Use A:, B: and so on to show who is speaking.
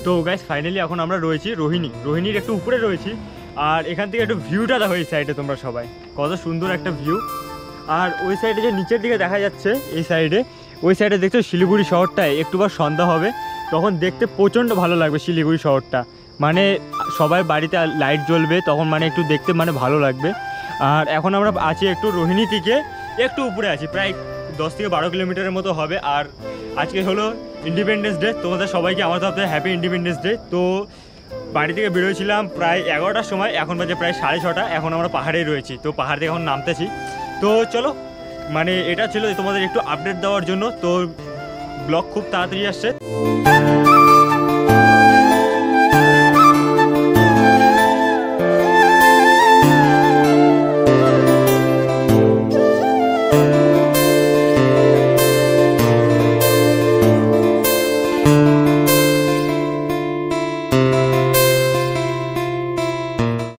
A: তো guys finally এখন আমরা রয়েছি রোহিণীর একটু উপরে রয়েছি। আর এখান থেকে একটু ভিউটা দেখো এই সাইডে তোমরা সবাই, কত সুন্দর একটা ভিউ। আর ওই সাইডে যে নিচের দিকে দেখা যাচ্ছে এই সাইডে, ওই সাইডে দেখছো শিলিগুড়ি শহরটায় একটু বার সন্ধ্যা হবে তখন দেখতে প্রচণ্ড ভালো লাগবে শিলিগুড়ি শহরটা। মানে সবাই বাড়িতে লাইট জ্বলবে তখন, মানে একটু দেখতে মানে ভালো লাগবে। আর এখন আমরা আছি একটু রোহিণী থেকে একটু উপরে আছি, প্রায় 10 থেকে 12 কিলোমিটারের মতো হবে। আর আজকে হলো ইন্ডিপেন্ডেন্স ডে, তোমাদের সবাইকে আমার তরফ থেকে হ্যাপি ইন্ডিপেন্ডেন্স ডে। তো বাড়ি থেকে বেরোয়েছিলাম প্রায় 11টার সময়, এখন বাজে প্রায় 6:30। এখন আমরা পাহাড়েই রয়েছি, তো পাহাড় থেকে এখন নামতেছি। তো চলো, মানে এটা ছিল তোমাদের একটু আপডেট দেওয়ার জন্য। তো ব্লগ খুব তাড়াতাড়ি আসছে।